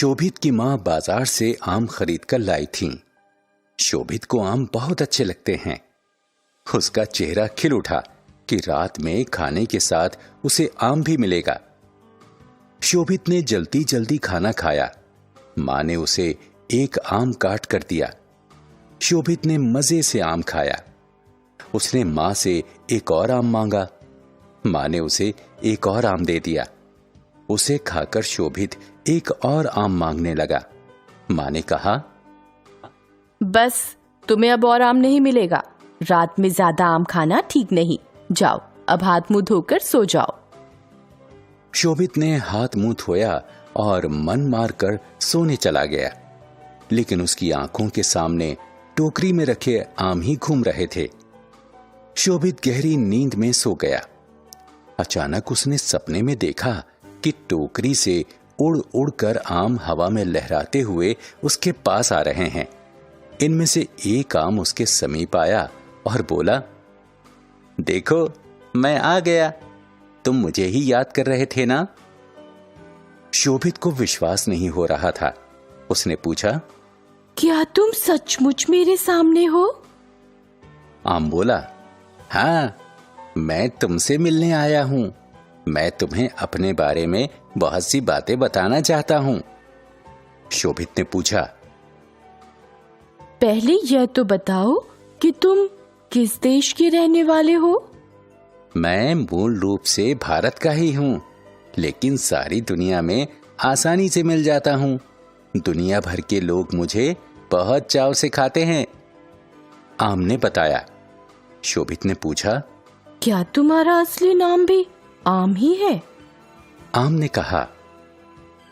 शोभित की माँ बाजार से आम खरीद कर लाई थीं। शोभित को आम बहुत अच्छे लगते हैं। उसका चेहरा खिल उठा कि रात में खाने के साथ उसे आम भी मिलेगा। शोभित ने जल्दी जल्दी खाना खाया। माँ ने उसे एक आम काट कर दिया। शोभित ने मजे से आम खाया। उसने माँ से एक और आम मांगा। माँ ने उसे एक और आम दे दिया। उसे खाकर शोभित एक और आम मांगने लगा। माँ ने कहा, बस तुम्हें अब और आम नहीं मिलेगा। रात में ज्यादा आम खाना ठीक नहीं। जाओ अब हाथ मुंह धोकर सो जाओ। शोभित ने हाथ मुंह धोया और मन मारकर सोने चला गया। लेकिन उसकी आंखों के सामने टोकरी में रखे आम ही घूम रहे थे। शोभित गहरी नींद में सो गया। अचानक उसने सपने में देखा कि टोकरी से उड़ उड़कर आम हवा में लहराते हुए उसके पास आ रहे हैं। इनमें से एक आम उसके समीप आया और बोला, देखो मैं आ गया। तुम मुझे ही याद कर रहे थे ना? शोभित को विश्वास नहीं हो रहा था। उसने पूछा, क्या तुम सचमुच मेरे सामने हो? आम बोला, हाँ, मैं तुमसे मिलने आया हूं। मैं तुम्हें अपने बारे में बहुत सी बातें बताना चाहता हूं। शोभित ने पूछा, पहले यह तो बताओ कि तुम किस देश के रहने वाले हो? मैं मूल रूप से भारत का ही हूं, लेकिन सारी दुनिया में आसानी से मिल जाता हूं। दुनिया भर के लोग मुझे बहुत चाव से खाते हैं। आम ने बताया। शोभित ने पूछा, क्या तुम्हारा असली नाम भी आम ही है? आम ने कहा,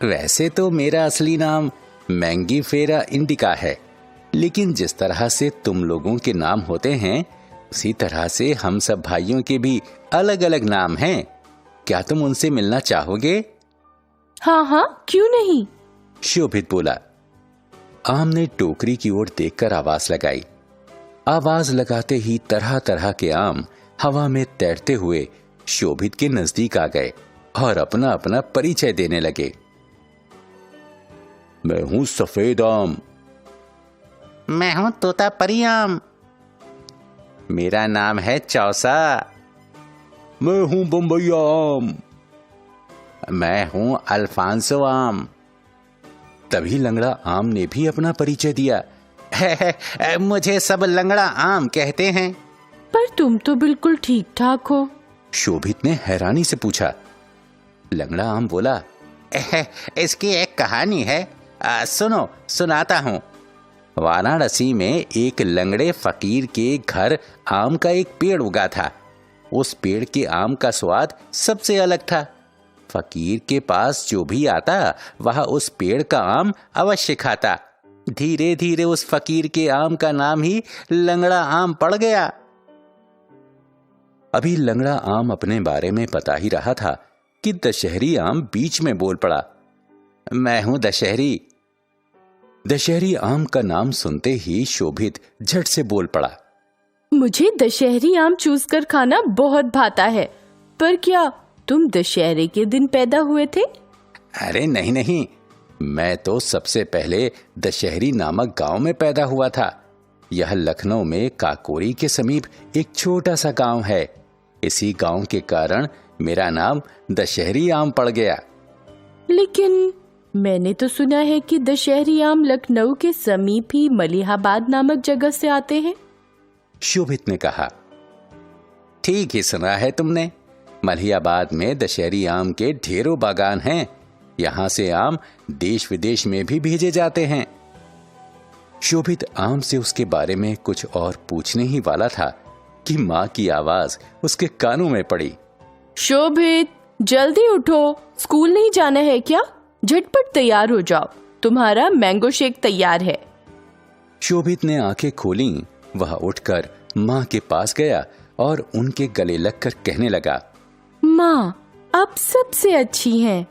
वैसे तो मेरा असली नाम मैंगीफेरा इंडिका है, लेकिन जिस तरह से तुम लोगों के नाम होते हैं उसी तरह से हम सब भाइयों के भी अलग अलग नाम हैं। क्या तुम उनसे मिलना चाहोगे? हाँ हाँ, क्यों नहीं? शोभित बोला। आम ने टोकरी की ओर देखकर आवाज लगाई। आवाज लगाते ही तरह तरह के आम हवा में तैरते हुए शोभित के नजदीक आ गए और अपना अपना परिचय देने लगे। मैं हूं सफेद आम। मैं हूं तोतापरी आम। मेरा नाम है चौसा। मैं हूं बम्बईया आम। मैं हूं अल्फांसो आम। तभी लंगड़ा आम ने भी अपना परिचय दिया। मुझे सब लंगड़ा आम कहते हैं। पर तुम तो बिल्कुल ठीक ठाक हो। शोभित ने हैरानी से पूछा। लंगड़ा आम बोला, इसकी एक कहानी है, सुनो, सुनाता हूं। वाराणसी में एक लंगड़े फकीर के घर आम का एक पेड़ उगा था। उस पेड़ के आम का स्वाद सबसे अलग था। फकीर के पास जो भी आता वह उस पेड़ का आम अवश्य खाता। धीरे धीरे उस फकीर के आम का नाम ही लंगड़ा आम पड़ गया। अभी लंगड़ा आम अपने बारे में बता ही रहा था कि दशहरी आम बीच में बोल पड़ा, मैं हूं दशहरी। दशहरी आम का नाम सुनते ही शोभित झट से बोल पड़ा, मुझे दशहरी आम चूस कर खाना बहुत भाता है। पर क्या तुम दशहरे के दिन पैदा हुए थे? अरे नहीं नहीं, मैं तो सबसे पहले दशहरी नामक गांव में पैदा हुआ था। यह लखनऊ में काकोरी के समीप एक छोटा सा गांव है। इसी गांव के कारण मेरा नाम दशहरी आम पड़ गया। लेकिन मैंने तो सुना है कि दशहरी आम लखनऊ के समीप ही मलिहाबाद नामक जगह से आते हैं। शोभित ने कहा, ठीक ही सुना है तुमने। मलिहाबाद में दशहरी आम के ढेरों बागान हैं। यहां से आम देश विदेश में भी भेजे जाते हैं। शोभित आम से उसके बारे में कुछ और पूछने ही वाला था कि माँ की आवाज उसके कानों में पड़ी। शोभित, जल्दी उठो, स्कूल नहीं जाना है क्या? झटपट तैयार हो जाओ, तुम्हारा मैंगो शेक तैयार है। शोभित ने आंखें खोली। वह उठकर माँ के पास गया और उनके गले लगकर कहने लगा, माँ, आप सबसे अच्छी हैं।